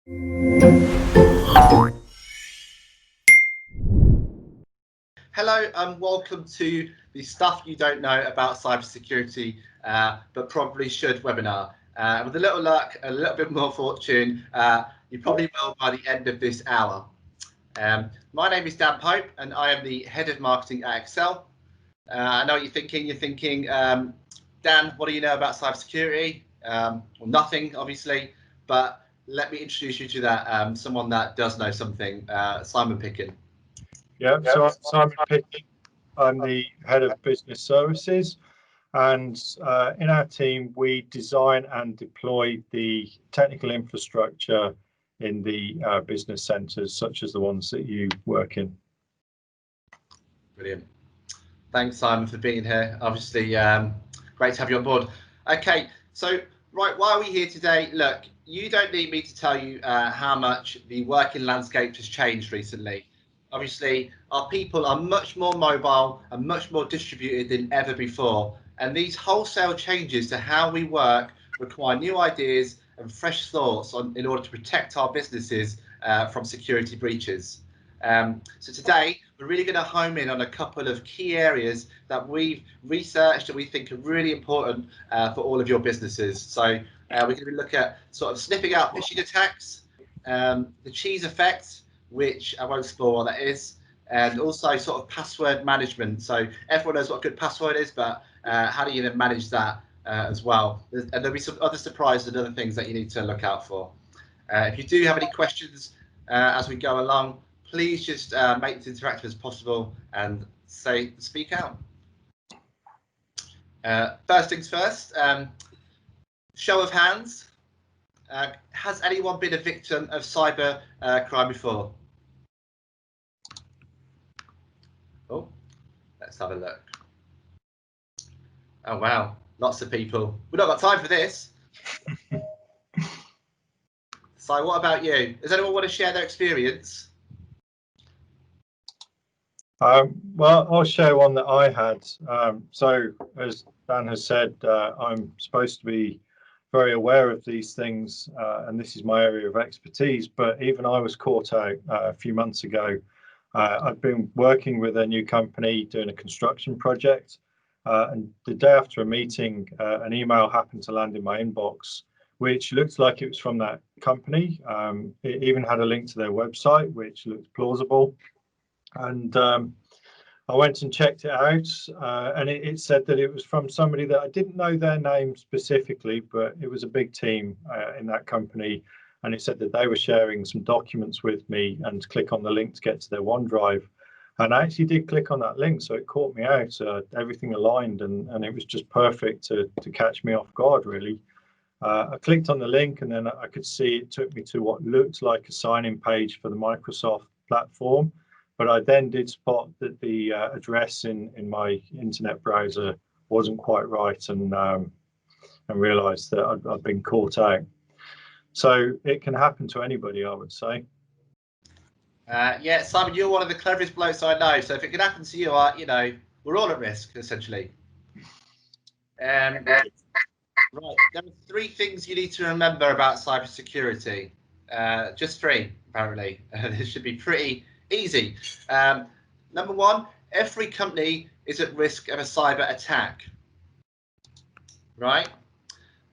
Hello and welcome to the Stuff You Don't Know About Cybersecurity, but probably should webinar. With a little luck, a little bit more fortune, you probably will by the end of this hour. My name is Dan Pope and I am the Head of Marketing at Excell. I know what you're thinking. You're thinking, Dan, what do you know about cybersecurity? Well, nothing, obviously, but let me introduce you to that someone that does know something, Simon Picken. Yeah, so I'm Simon Picken. I'm the Head of Business Services, and in our team, we design and deploy the technical infrastructure in the business centres, such as the ones that you work in. Brilliant. Thanks, Simon, for being here. Obviously, great to have you on board. Okay, so right, why are we here today? Look, you don't need me to tell you how much the working landscape has changed recently. Obviously, our people are much more mobile and much more distributed than ever before. And these wholesale changes to how we work require new ideas and fresh thoughts in order to protect our businesses from security breaches. So today, we're really going to home in on a couple of key areas that we've researched and we think are really important for all of your businesses. So we're going to be looking at sort of sniffing out phishing attacks, the cheese effect, which I won't spoil what that is, and also sort of password management. So everyone knows what a good password is, but how do you then manage that as well? And there'll be some other surprises and other things that you need to look out for. If you do have any questions as we go along, please just make this interactive as possible and speak out. First things first, show of hands. Has anyone been a victim of cyber crime before? Oh, let's have a look. Oh, wow, lots of people. We've not got time for this. So what about you? Does anyone want to share their experience? Well, I'll share one that I had. So as Dan has said, I'm supposed to be very aware of these things, and this is my area of expertise, but even I was caught out a few months ago. I've been working with a new company doing a construction project, and the day after a meeting, an email happened to land in my inbox, which looked like it was from that company. It even had a link to their website, which looked plausible. And I went and checked it out, and it said that it was from somebody that I didn't know their name specifically, but it was a big team in that company. And it said that they were sharing some documents with me and click on the link to get to their OneDrive. And I actually did click on that link, so it caught me out. Everything aligned, and it was just perfect to catch me off guard, really. I clicked on the link, and then I could see it took me to what looked like a sign-in page for the Microsoft platform. But I then did spot that the address in my internet browser wasn't quite right, and realised that I'd been caught out. So it can happen to anybody, I would say. Yeah, Simon, you're one of the cleverest blokes I know. So if it can happen to you, you know, we're all at risk, essentially. Right, there are 3 things you need to remember about cybersecurity. Just 3, apparently. This should be pretty easy. Number 1, every company is at risk of a cyber attack. Right?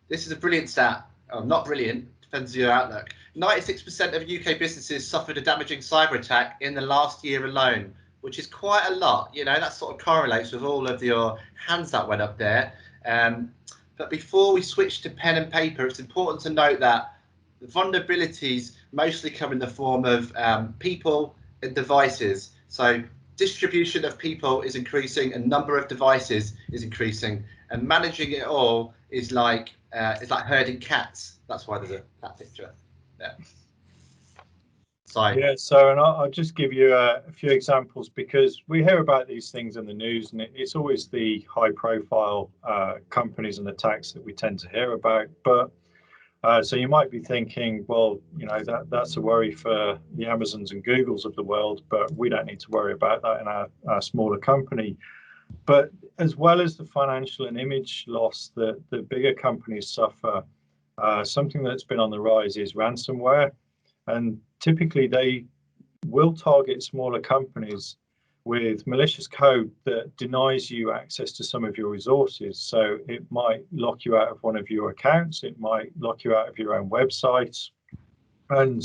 This is a brilliant stat. Oh, not brilliant, depends on your outlook. 96% of UK businesses suffered a damaging cyber attack in the last year alone, which is quite a lot. You know, that sort of correlates with all of your hands that went up there. But before we switch to pen and paper, it's important to note that the vulnerabilities mostly come in the form of people and devices. So distribution of people is increasing and number of devices is increasing, and managing it all is like herding cats. That's why there's a cat picture. Yeah. Yeah, so and I'll just give you a few examples, because we hear about these things in the news, and it's always the high profile companies and attacks that we tend to hear about. But so you might be thinking, well, you know, that's a worry for the Amazons and Googles of the world, but we don't need to worry about that in our smaller company. But as well as the financial and image loss that the bigger companies suffer, something that's been on the rise is ransomware. And typically they will target smaller companies with malicious code that denies you access to some of your resources. So it might lock you out of one of your accounts, it might lock you out of your own website, and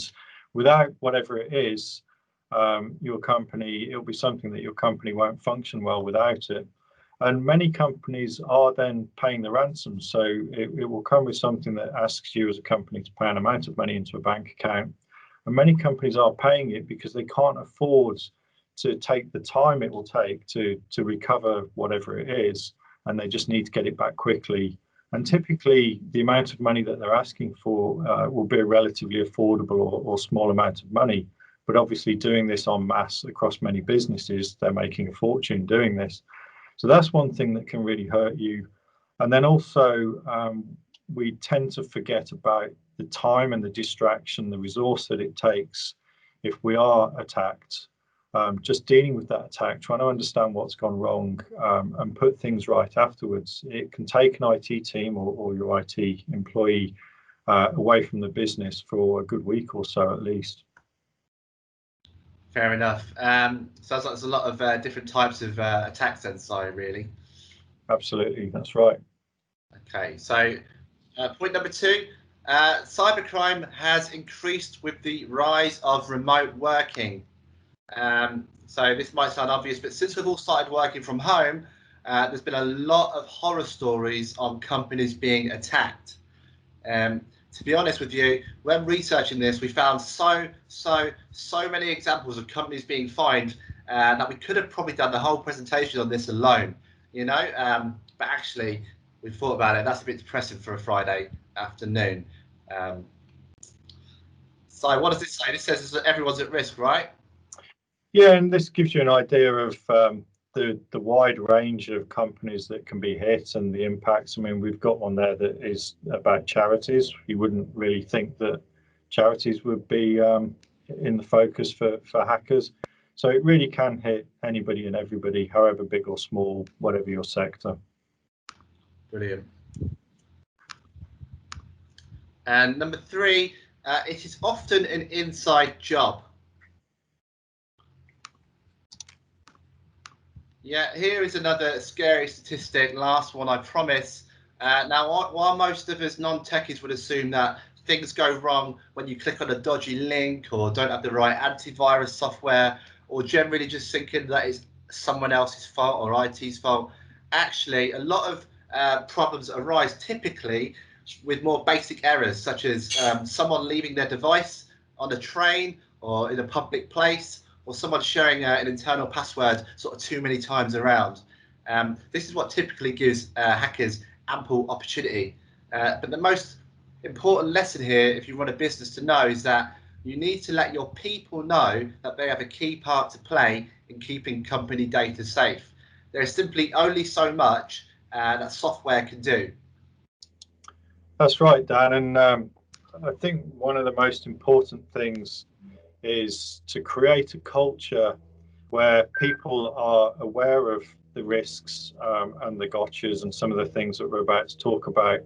without whatever it is, your company, it'll be something that your company won't function well without it. And many companies are then paying the ransom. So it will come with something that asks you as a company to pay an amount of money into a bank account. And many companies are paying it because they can't afford to take the time it will take to recover whatever it is. And they just need to get it back quickly. And typically, the amount of money that they're asking for will be a relatively affordable or small amount of money. But obviously, doing this en masse across many businesses, they're making a fortune doing this. So that's one thing that can really hurt you. And then also, we tend to forget about the time and the distraction, the resource that it takes if we are attacked. Just dealing with that attack, trying to understand what's gone wrong, and put things right afterwards. It can take an IT team or your IT employee away from the business for a good week or so at least. Fair enough. Sounds like there's a lot of different types of attacks inside, really. Absolutely, that's right. Okay, so point number 2, cybercrime has increased with the rise of remote working. So this might sound obvious, but since we've all started working from home, there's been a lot of horror stories on companies being attacked. To be honest with you, when researching this, we found so many examples of companies being fined that we could have probably done the whole presentation on this alone, you know. But actually, we thought about it. That's a bit depressing for a Friday afternoon. So what does this say? This says that everyone's at risk, right? Yeah, and this gives you an idea of the wide range of companies that can be hit and the impacts. I mean, we've got one there that is about charities. You wouldn't really think that charities would be in the focus for hackers. So it really can hit anybody and everybody, however big or small, whatever your sector. Brilliant. And number 3, it is often an inside job. Yeah, here is another scary statistic, last one, I promise. Now, while most of us non-techies would assume that things go wrong when you click on a dodgy link or don't have the right antivirus software, or generally just thinking that it's someone else's fault or IT's fault, actually, a lot of problems arise typically with more basic errors, such as someone leaving their device on a train or in a public place, or someone sharing an internal password sort of too many times around. This is what typically gives hackers ample opportunity. But the most important lesson here, if you run a business to know, is that you need to let your people know that they have a key part to play in keeping company data safe. There is simply only so much that software can do. That's right, Dan. And I think one of the most important things is to create a culture where people are aware of the risks and the gotchas and some of the things that we're about to talk about,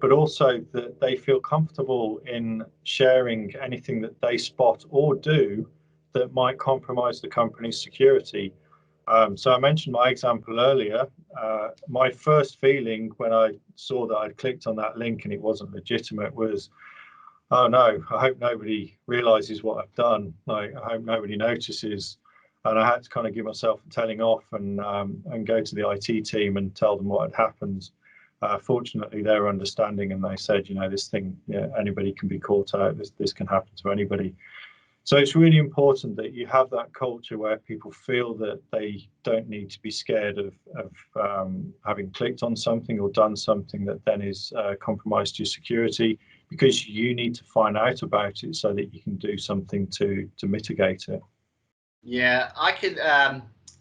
but also that they feel comfortable in sharing anything that they spot or do that might compromise the company's security. So I mentioned my example earlier. My first feeling when I saw that I'd clicked on that link and it wasn't legitimate was, oh no, I hope nobody realizes what I've done. Like, I hope nobody notices. And I had to kind of give myself a telling off and go to the IT team and tell them what had happened. Fortunately, they were understanding and they said, you know, this thing, yeah, anybody can be caught out. This can happen to anybody. So it's really important that you have that culture where people feel that they don't need to be scared of having clicked on something or done something that then is compromised your security, because you need to find out about it so that you can do something to mitigate it. Yeah, I can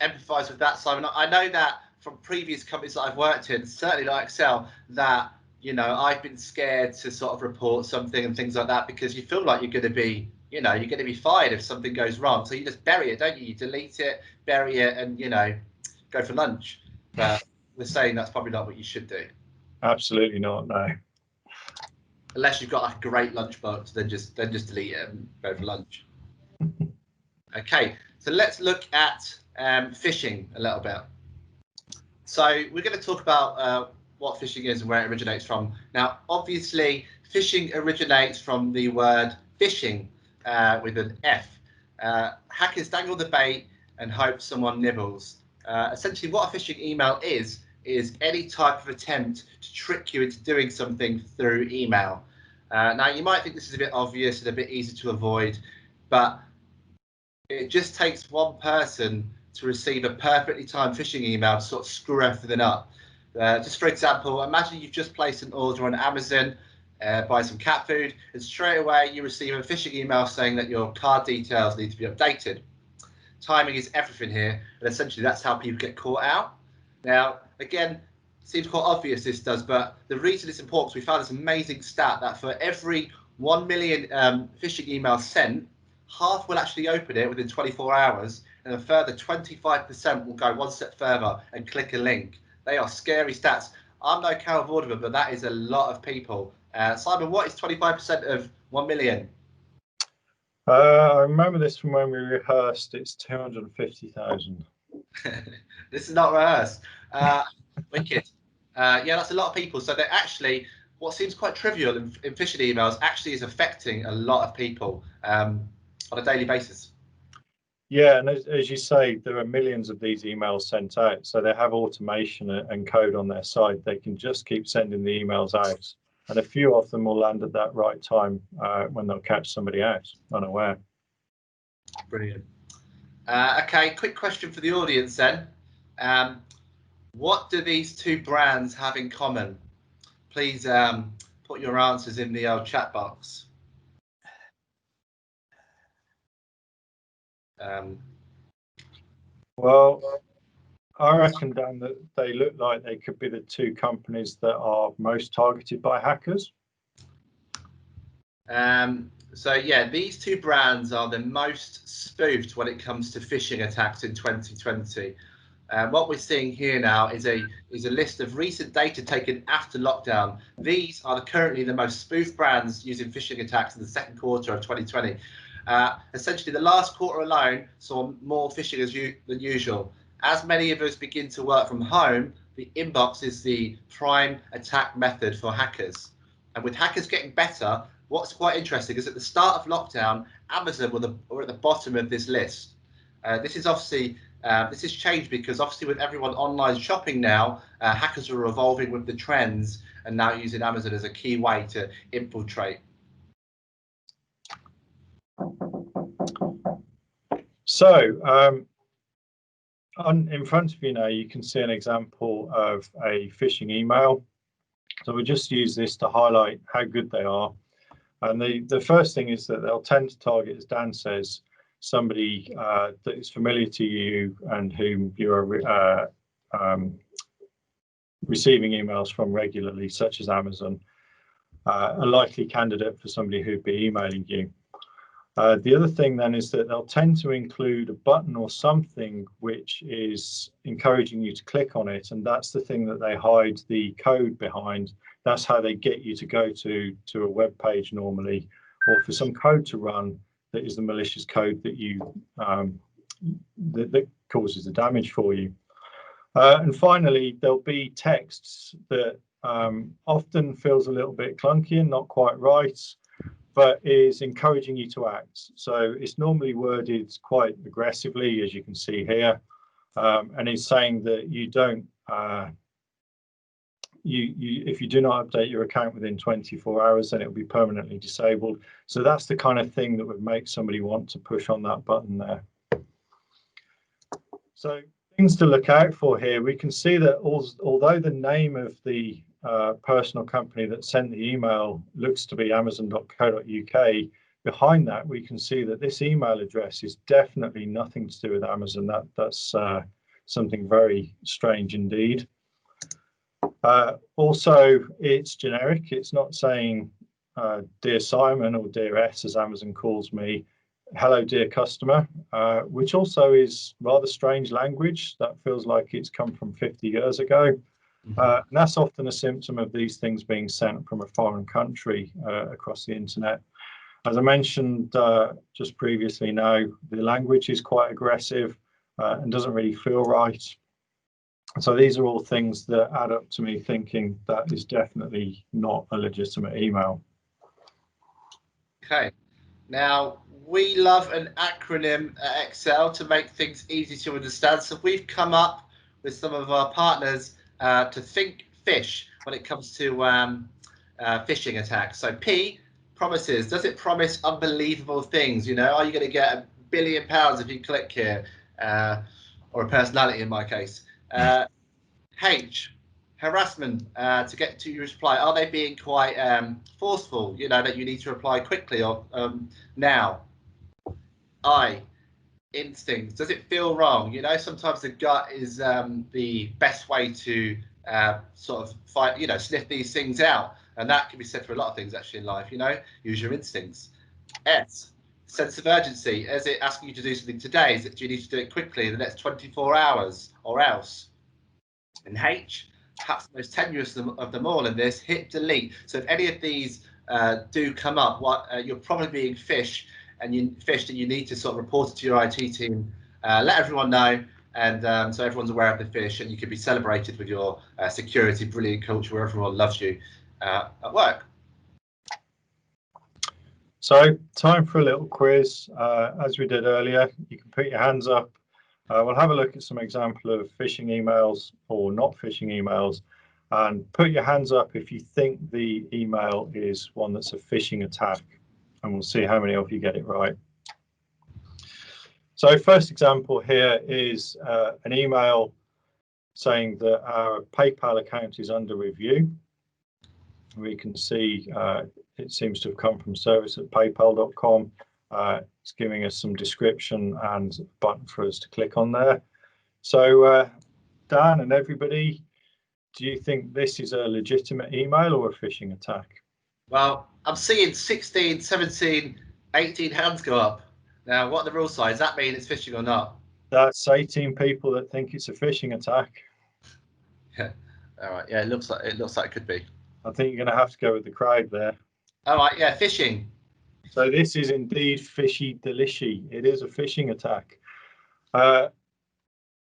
empathise with that, Simon. I know that from previous companies that I've worked in, certainly like Excell, that, you know, I've been scared to sort of report something and things like that, because you feel like you're going to be, you know, you're going to be fired if something goes wrong. So you just bury it, don't you? You delete it, bury it, and, you know, go for lunch. But we're saying that's probably not what you should do. Absolutely not, no. unless you've got like a great lunchbox, then just delete it and go for lunch. Okay, so let's look at phishing a little bit. So we're going to talk about what phishing is and where it originates from. Now, obviously, phishing originates from the word fishing with an F. Hackers dangle the bait and hope someone nibbles. Essentially, what a phishing email is any type of attempt to trick you into doing something through email. Now, you might think this is a bit obvious and a bit easy to avoid, but it just takes one person to receive a perfectly timed phishing email to sort of screw everything up. Just for example, imagine you've just placed an order on Amazon, buy some cat food, and straight away you receive a phishing email saying that your card details need to be updated. Timing is everything here, and essentially that's how people get caught out. Now, again, seems quite obvious this does, but the reason it's important is we found this amazing stat that for every 1 million phishing emails sent, half will actually open it within 24 hours, and a further 25% will go one step further and click a link. They are scary stats. I'm no Carol Vorderman, but that is a lot of people. Simon, what is 25% of 1 million? I remember this from when we rehearsed. It's 250,000. This is not rehearsed. Wicked. Yeah, that's a lot of people. So they're actually, what seems quite trivial in phishing emails actually is affecting a lot of people on a daily basis. Yeah, and as you say, there are millions of these emails sent out. So they have automation and code on their side. They can just keep sending the emails out. And a few of them will land at that right time when they'll catch somebody out unaware. Brilliant. Okay, quick question for the audience then. What do these two brands have in common? Please put your answers in the chat box. Well, I reckon, Dan, that they look like they could be the two companies that are most targeted by hackers. So yeah, these two brands are the most spoofed when it comes to phishing attacks in 2020. What we're seeing here now is a list of recent data taken after lockdown. These are currently the most spoofed brands using phishing attacks in the second quarter of 2020. Essentially, the last quarter alone saw more phishing than usual. As many of us begin to work from home, the inbox is the prime attack method for hackers. And with hackers getting better, what's quite interesting is at the start of lockdown, Amazon were at the bottom of this list. This is obviously this has changed because obviously with everyone online shopping now, hackers are evolving with the trends and now using Amazon as a key way to infiltrate. So in front of you now, you can see an example of a phishing email. So we'll just use this to highlight how good they are. And the first thing is that they'll tend to target, as Dan says, somebody that is familiar to you and whom you are receiving emails from regularly, such as Amazon, a likely candidate for somebody who'd be emailing you. The other thing then is that they'll tend to include a button or something which is encouraging you to click on it, and that's the thing that they hide the code behind. That's how they get you to go to a web page normally, or for some code to run that is the malicious code that you that causes the damage for you. And finally, there'll be texts that often feels a little bit clunky and not quite right, but is encouraging you to act. So it's normally worded quite aggressively, as you can see here, and it's saying that you don't, if you do not update your account within 24 hours, then it will be permanently disabled. So that's the kind of thing that would make somebody want to push on that button there. So things to look out for here. We can see that although the name of the personal company that sent the email looks to be amazon.co.uk, behind that we can see that this email address is definitely nothing to do with Amazon. That's something very strange indeed. Also, it's generic. It's not saying dear Simon or dear S, as Amazon calls me. Hello, dear customer, which also is rather strange language. That feels like it's come from 50 years ago. And that's often a symptom of these things being sent from a foreign country across the internet. As I mentioned just previously now, the language is quite aggressive and doesn't really feel right. So these are all things that add up to me thinking that is definitely not a legitimate email. Okay. Now, we love an acronym at Excell to make things easy to understand. So we've come up with some of our partners to think fish when it comes to phishing attacks. So P, promises. Does it promise unbelievable things? You know, are you going to get £1 billion if you click here? Or a personality in my case. H, harassment to get to your reply. Are they being quite forceful, you know, that you need to reply quickly or now? I, instincts. Does it feel wrong? You know, sometimes the gut is the best way to sort of fight, you know, sniff these things out. And that can be said for a lot of things actually in life, you know, use your instincts. S, sense of urgency. Is it asking you to do something today? Do you need to do it quickly in the next 24 hours or else? And H, perhaps the most tenuous of them all in this, hit delete. So if any of these do come up, you're probably being fished and you need to sort of report it to your IT team, let everyone know, and so everyone's aware of the fish, and you can be celebrated with your security brilliant culture where everyone loves you at work. So time for a little quiz. As we did earlier, you can put your hands up. We'll have a look at some example of phishing emails or not phishing emails, and put your hands up if you think the email is one that's a phishing attack, and we'll see how many of you get it right. So first example here is an email saying that our PayPal account is under review. We can see it seems to have come from service@paypal.com. It's giving us some description and a button for us to click on there. So Dan and everybody, do you think this is a legitimate email or a phishing attack? Well, I'm seeing 16, 17, 18 hands go up. Now, what are the rule signs? Does that mean it's phishing or not? That's 18 people that think it's a phishing attack. Yeah. All right. Yeah, it looks like it could be. I think you're going to have to go with the crowd there. All right. Yeah, phishing. So this is indeed fishy delishy. It is a phishing attack.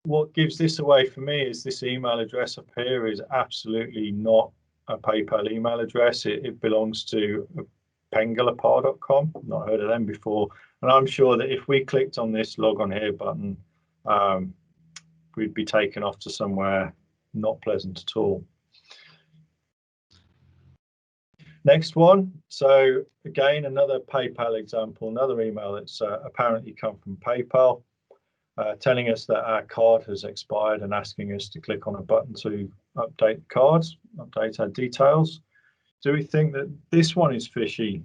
What gives this away for me is this email address up here is absolutely not a PayPal email address. It belongs to pengalapar.com. Not heard of them before. And I'm sure that if we clicked on this log on here button, we'd be taken off to somewhere not pleasant at all. Next one. So again, another PayPal example, another email that's apparently come from PayPal, telling us that our card has expired and asking us to click on a button to update the cards, update our details. Do we think that this one is fishy?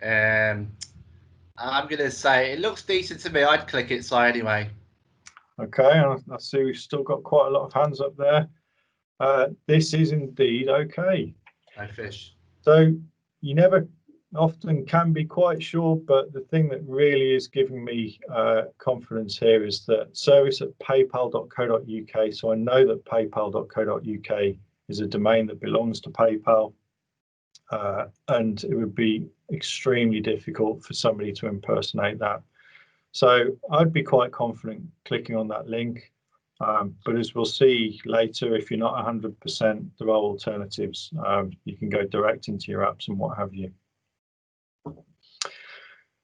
I'm going to say it looks decent to me. I'd click it, so anyway. Okay, and I see we've still got quite a lot of hands up there. This is indeed okay. No fish. So you never often can be quite sure, but the thing that really is giving me confidence here is that service@paypal.co.uk. So I know that paypal.co.uk is a domain that belongs to PayPal, and it would be extremely difficult for somebody to impersonate that. So I'd be quite confident clicking on that link. But as we'll see later, if you're not 100%, there are alternatives. You can go direct into your apps and what have you.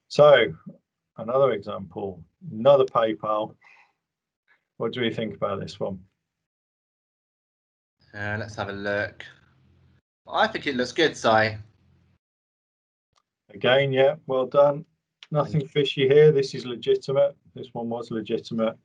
So another example, another PayPal. What do we think about this one? Let's have a look. I think it looks good, Si. Again, yeah, well done. Nothing fishy here. This is legitimate. This one was legitimate.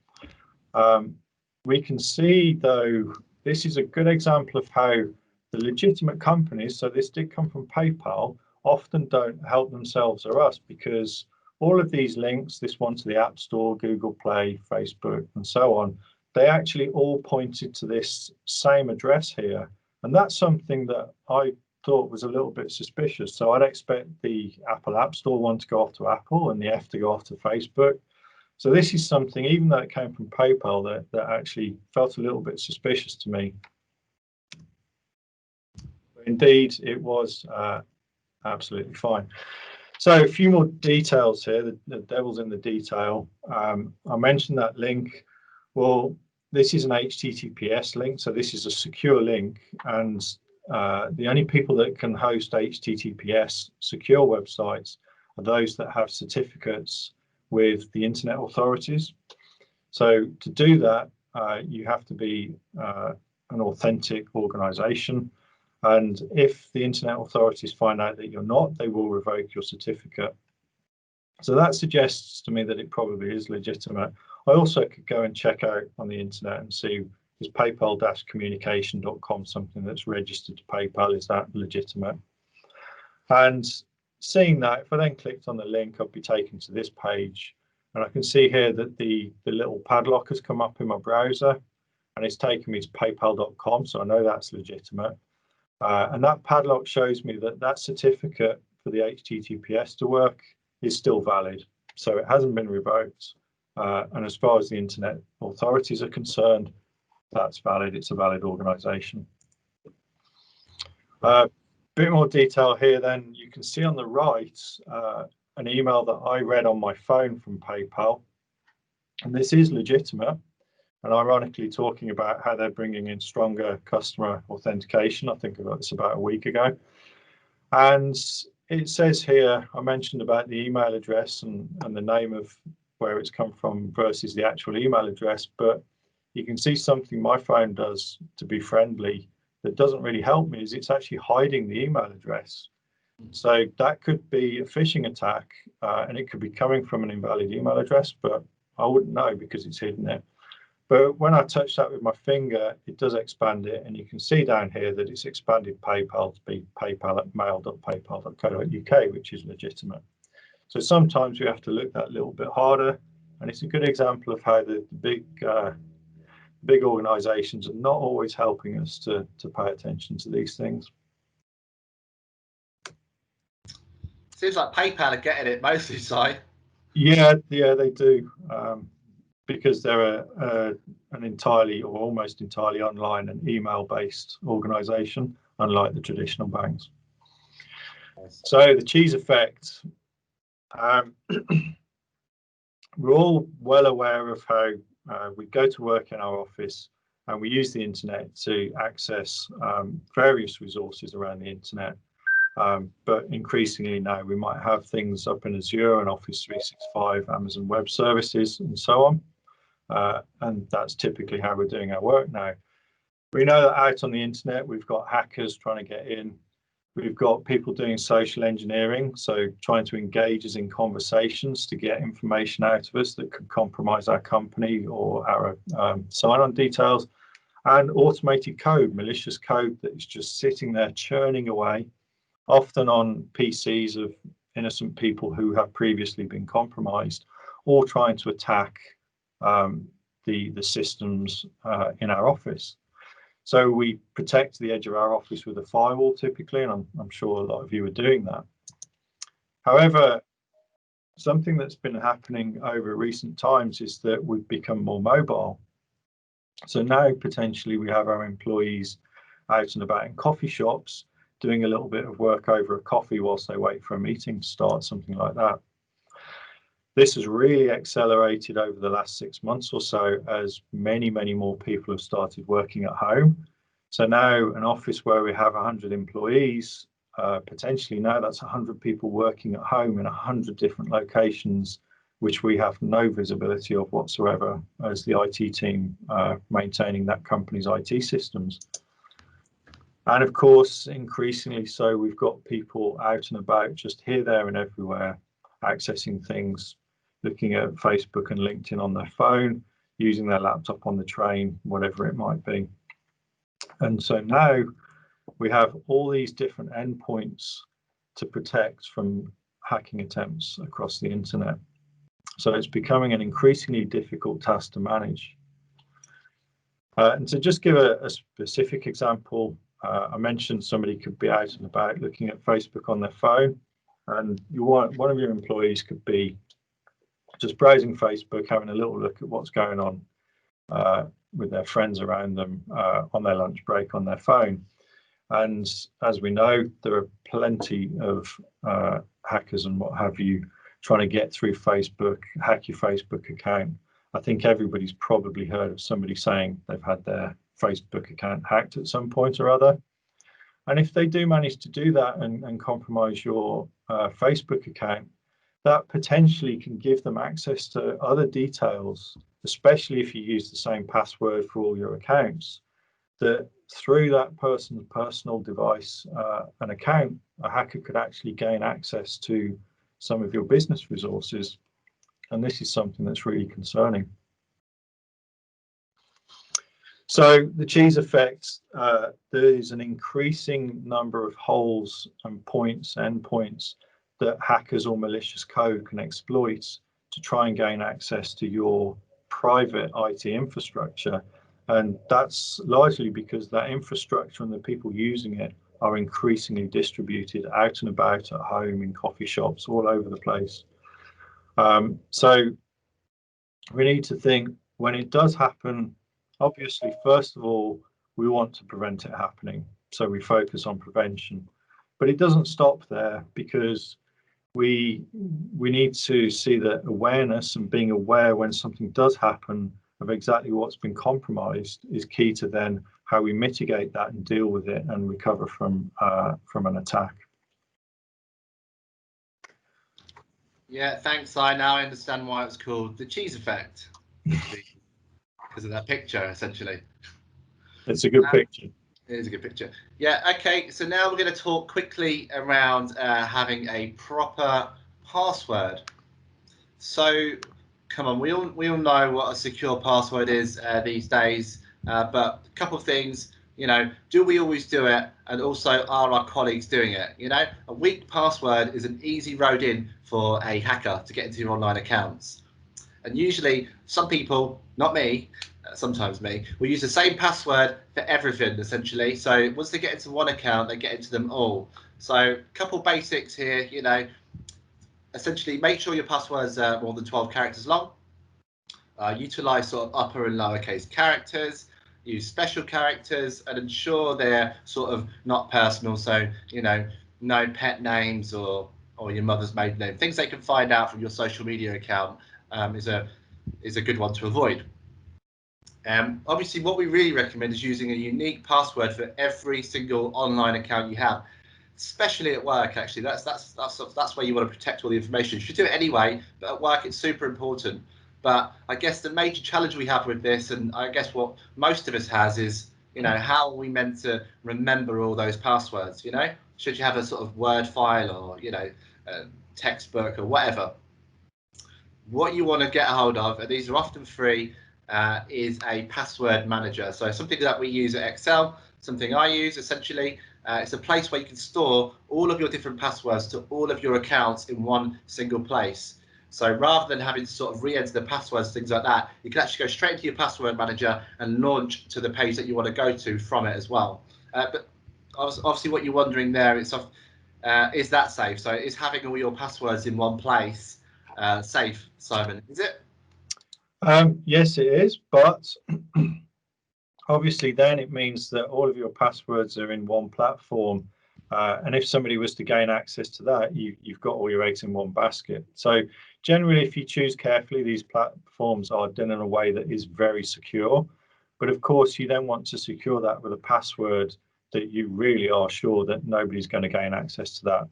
We can see, though, this is a good example of how the legitimate companies, so this did come from PayPal, often don't help themselves or us, because all of these links, this one to the App Store, Google Play, Facebook, and so on, they actually all pointed to this same address here. And that's something that I thought was a little bit suspicious. So I'd expect the Apple App Store one to go off to Apple and the F to go off to Facebook. So this is something, even though it came from PayPal, that actually felt a little bit suspicious to me. Indeed, it was absolutely fine. So a few more details here. The devil's in the detail. I mentioned that link. Well, this is an HTTPS link, so this is a secure link, and the only people that can host HTTPS secure websites are those that have certificates with the Internet authorities. So to do that, you have to be an authentic organization. And if the Internet authorities find out that you're not, they will revoke your certificate. So that suggests to me that it probably is legitimate. I also could go and check out on the internet and see, is paypal-communication.com something that's registered to PayPal? Is that legitimate? And seeing that, if I then clicked on the link, I'd be taken to this page. And I can see here that the little padlock has come up in my browser, and it's taken me to paypal.com. So I know that's legitimate. And that padlock shows me that that certificate for the HTTPS to work is still valid. So it hasn't been revoked. And as far as the Internet authorities are concerned, that's valid. It's a valid organization. Bit more detail here then. You can see on the right an email that I read on my phone from PayPal. And this is legitimate. And ironically, talking about how they're bringing in stronger customer authentication. I think I got this about a week ago. And it says here, I mentioned about the email address and the name of where it's come from versus the actual email address. But you can see something my phone does to be friendly that doesn't really help me is it's actually hiding the email address. So that could be a phishing attack, and it could be coming from an invalid email address, but I wouldn't know because it's hidden it. But when I touch that with my finger, it does expand it, and you can see down here that it's expanded PayPal to be paypal@mail.paypal.co.uk, which is legitimate. So sometimes we have to look that little bit harder, and it's a good example of how the big organizations are not always helping us to pay attention to these things. Seems like PayPal are getting it mostly, Si. Yeah, they do, because they're an entirely or almost entirely online and email-based organization, unlike the traditional banks. So the cheese effect. We're all well aware of how we go to work in our office and we use the internet to access various resources around the internet. But increasingly now we might have things up in Azure and Office 365, Amazon Web Services, and so on. And that's typically how we're doing our work now. We know that out on the internet, we've got hackers trying to get in. We've got people doing social engineering, so trying to engage us in conversations to get information out of us that could compromise our company or our sign-on details, and automated code, malicious code that is just sitting there churning away, often on PCs of innocent people who have previously been compromised, or trying to attack the systems in our office. So we protect the edge of our office with a firewall typically, and I'm sure a lot of you are doing that. However, something that's been happening over recent times is that we've become more mobile. So now potentially we have our employees out and about in coffee shops doing a little bit of work over a coffee whilst they wait for a meeting to start, something like that. This has really accelerated over the last 6 months or so as many more people have started working at home. So now an office where we have 100 employees, potentially now that's 100 people working at home in 100 different locations, which we have no visibility of whatsoever as the IT team maintaining that company's IT systems. And of course, increasingly so, we've got people out and about just here, there and everywhere, accessing things, looking at Facebook and LinkedIn on their phone, using their laptop on the train, whatever it might be. And so now we have all these different endpoints to protect from hacking attempts across the internet. So it's becoming an increasingly difficult task to manage. And to just give a specific example, I mentioned somebody could be out and about looking at Facebook on their phone, and one of your employees could be just browsing Facebook, having a little look at what's going on with their friends around them on their lunch break on their phone. And as we know, there are plenty of hackers and what have you trying to get through Facebook, hack your Facebook account. I think everybody's probably heard of somebody saying they've had their Facebook account hacked at some point or other. And if they do manage to do that and compromise your Facebook account, that potentially can give them access to other details, especially if you use the same password for all your accounts, that through that person's personal device and account, a hacker could actually gain access to some of your business resources. And this is something that's really concerning. So the cheese effect, there is an increasing number of holes and points, endpoints that hackers or malicious code can exploit to try and gain access to your private IT infrastructure. And that's largely because that infrastructure and the people using it are increasingly distributed out and about at home, in coffee shops, all over the place. So we need to think, when it does happen, obviously, first of all, we want to prevent it happening. So we focus on prevention. But it doesn't stop there, because we need to see that awareness and being aware when something does happen of exactly what's been compromised is key to then how we mitigate that and deal with it and recover from an attack. Yeah, thanks. I now understand why it's called the cheese effect, because of that picture, essentially. It's a good picture. It is a good picture. Yeah, okay, so now we're going to talk quickly around having a proper password. So, come on, we all know what a secure password is these days, but a couple of things, you know, do we always do it? And also, are our colleagues doing it? You know, a weak password is an easy road in for a hacker to get into your online accounts. And usually, some people, not me, sometimes me, will use the same password for everything, essentially. So once they get into one account, they get into them all. So a couple basics here, you know, essentially make sure your passwords are more than 12 characters long. Utilize sort of upper and lowercase characters, use special characters, and ensure they're sort of not personal. So, you know, no pet names or your mother's maiden name. Things they can find out from your social media account is a good one to avoid. Obviously, what we really recommend is using a unique password for every single online account you have, especially at work. Actually, that's where you want to protect all the information. You should do it anyway, but at work it's super important. But I guess the major challenge we have with this, and I guess what most of us has, is, you know, how are we meant to remember all those passwords? You know, should you have a sort of Word file or, you know, a textbook or whatever? What you want to get a hold of, and these are often free, is a password manager. So something that we use at Excell, something I use essentially. It's a place where you can store all of your different passwords to all of your accounts in one single place. So rather than having to sort of re-enter the passwords, things like that, you can actually go straight into your password manager and launch to the page that you want to go to from it as well. But obviously what you're wondering there is that safe? So is having all your passwords in one place safe, Simon? Is it? Yes, it is, but obviously then it means that all of your passwords are in one platform. And if somebody was to gain access to that, you've got all your eggs in one basket. So generally, if you choose carefully, these platforms are done in a way that is very secure. But of course, you then want to secure that with a password that you really are sure that nobody's going to gain access to that.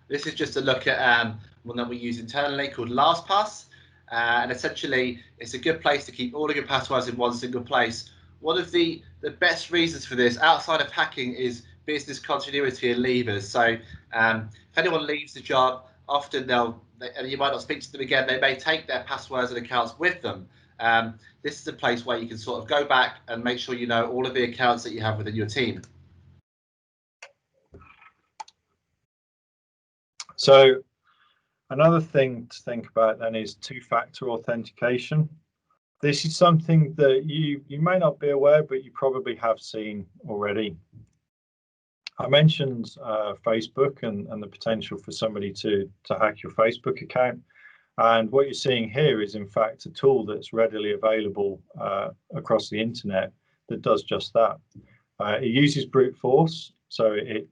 This is just a look at one that we use internally called LastPass. And essentially, it's a good place to keep all of your passwords in one single place. One of the best reasons for this, outside of hacking, is business continuity and leavers. So if anyone leaves the job, often and you might not speak to them again, they may take their passwords and accounts with them. This is a place where you can sort of go back and make sure you know all of the accounts that you have within your team. So another thing to think about then is two-factor authentication. This is something that you may not be aware, but you probably have seen already. I mentioned Facebook and the potential for somebody to hack your Facebook account. And what you're seeing here is, in fact, a tool that's readily available across the internet that does just that. It uses brute force, so it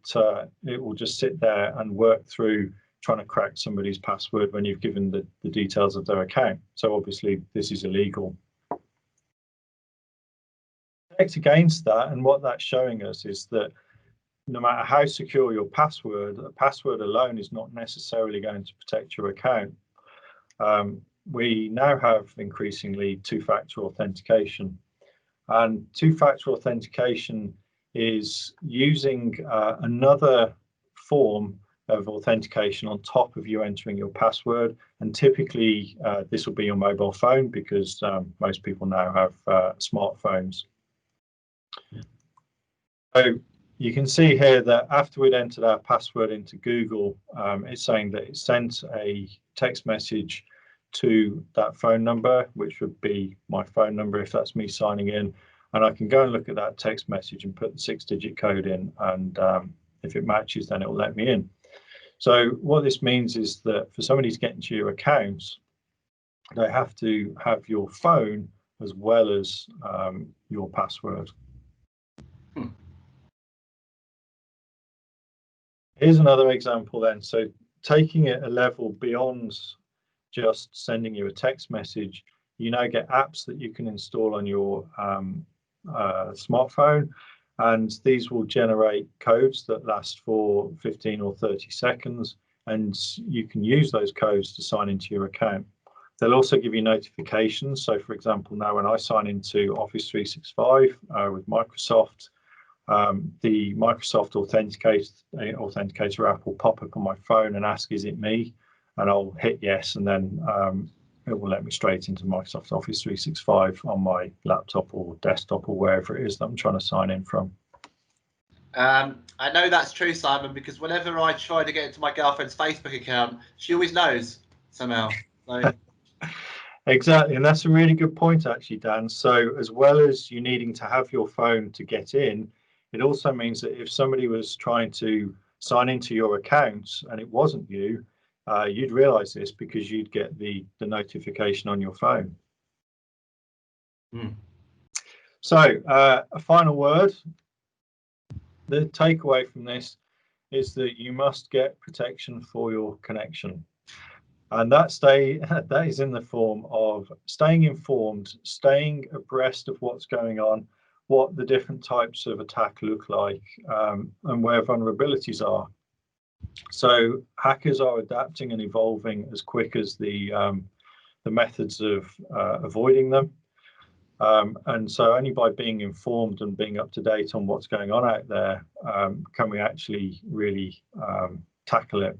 will just sit there and work through trying to crack somebody's password when you've given the details of their account. So obviously this is illegal. Against that, and what that's showing us is that no matter how secure your password, a password alone is not necessarily going to protect your account. We now have increasingly two-factor authentication, and two-factor authentication is using another form of authentication on top of you entering your password, and typically this will be your mobile phone, because most people now have smartphones. So you can see here that after we'd entered our password into Google, it's saying that it sent a text message to that phone number, which would be my phone number if that's me signing in. And I can go and look at that text message and put the 6-digit code in, and if it matches, then it will let me in. So what this means is that for somebody to get into your account, they have to have your phone as well as your password. Here's another example then. So taking it a level beyond just sending you a text message, you now get apps that you can install on your smartphone, and these will generate codes that last for 15 or 30 seconds, and you can use those codes to sign into your account. They'll also give you notifications. So for example, now when I sign into Office 365 with Microsoft, the Microsoft Authenticator app will pop up on my phone and ask, is it me? And I'll hit yes, and then it will let me straight into Microsoft Office 365 on my laptop or desktop or wherever it is that I'm trying to sign in from. I know that's true, Simon, because whenever I try to get into my girlfriend's Facebook account, she always knows somehow. So. Exactly, and that's a really good point, actually, Dan. So as well as you needing to have your phone to get in, it also means that if somebody was trying to sign into your account and it wasn't you, you'd realize this because you'd get the notification on your phone. So a final word. The takeaway from this is that you must get protection for your connection. And that is in the form of staying informed, staying abreast of what's going on, what the different types of attack look like, and where vulnerabilities are. So hackers are adapting and evolving as quick as the methods of avoiding them. And so only by being informed and being up to date on what's going on out there can we actually really tackle it.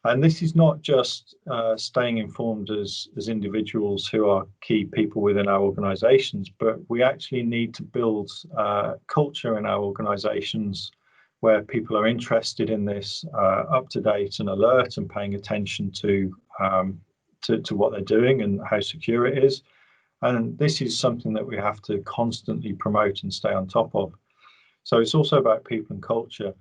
And this is not just staying informed as individuals who are key people within our organizations, but we actually need to build culture in our organizations where people are interested in this, up to date and alert and paying attention to what they're doing and how secure it is. And this is something that we have to constantly promote and stay on top of. So it's also about people and culture.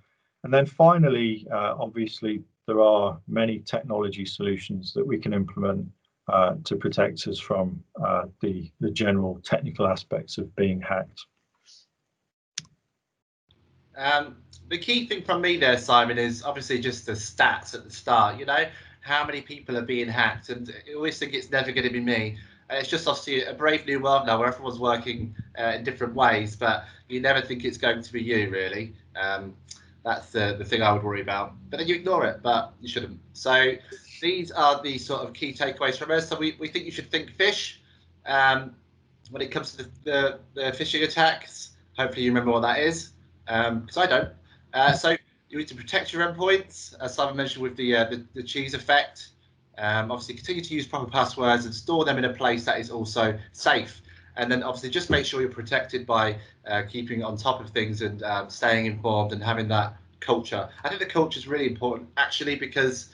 And then finally, obviously, there are many technology solutions that we can implement to protect us from the general technical aspects of being hacked. The key thing from me there, Simon, is obviously just the stats at the start. You know, how many people are being hacked, and I always think it's never going to be me. It's just obviously a brave new world now where everyone's working in different ways, but you never think it's going to be you, really. That's the thing I would worry about. But then you ignore it, but you shouldn't. So these are the sort of key takeaways from us. So we think you should think fish when it comes to the phishing attacks. Hopefully you remember what that is, because I don't. So you need to protect your endpoints, as Simon mentioned with the cheese effect. Obviously, continue to use proper passwords and store them in a place that is also safe. And then obviously just make sure you're protected by keeping on top of things and staying informed and having that culture. I think the culture is really important, actually, because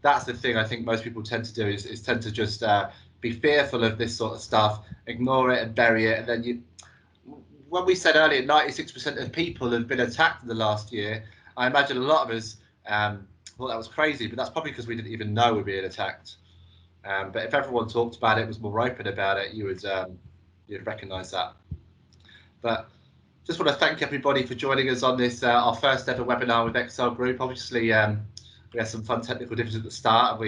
that's the thing I think most people tend to do is tend to just be fearful of this sort of stuff, ignore it and bury it. And then when we said earlier 96% of people have been attacked in the last year, I imagine a lot of us thought that was crazy, but that's probably because we didn't even know we were being attacked. But if everyone talked about it, was more open about it, you'd recognise that. But just want to thank everybody for joining us on this our first ever webinar with Excell Group. Obviously, we had some fun technical difficulties at the start.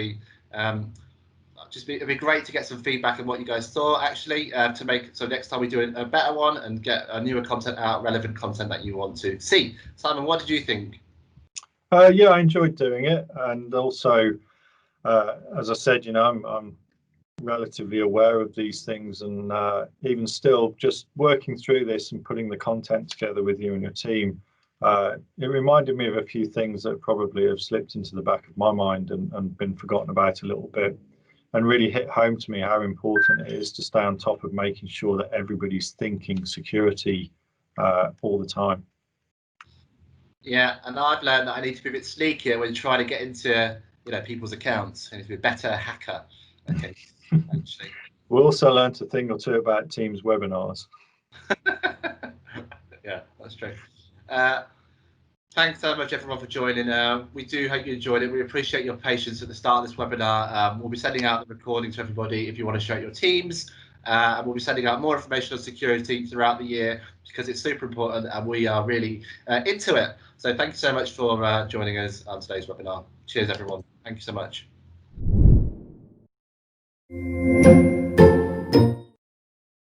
It'd be great to get some feedback on what you guys thought, actually, to make so next time we do a better one and get a newer content out, relevant content that you want to see. Simon, what did you think? Yeah, I enjoyed doing it, and also, as I said, I'm relatively aware of these things, and even still, just working through this and putting the content together with you and your team, it reminded me of a few things that probably have slipped into the back of my mind and been forgotten about a little bit, and really hit home to me how important it is to stay on top of making sure that everybody's thinking security all the time. Yeah, and I've learned that I need to be a bit sneakier when trying to get into people's accounts. I need to be a better hacker. Okay, actually. We also learned a thing or two about Teams webinars. Yeah, that's true. Thanks so much, everyone, for joining. We do hope you enjoyed it. We appreciate your patience at the start of this webinar. We'll be sending out the recording to everybody if you want to share your teams. And we'll be sending out more information on security throughout the year because it's super important and we are really into it. So thank you so much for joining us on today's webinar. Cheers, everyone. Thank you so much.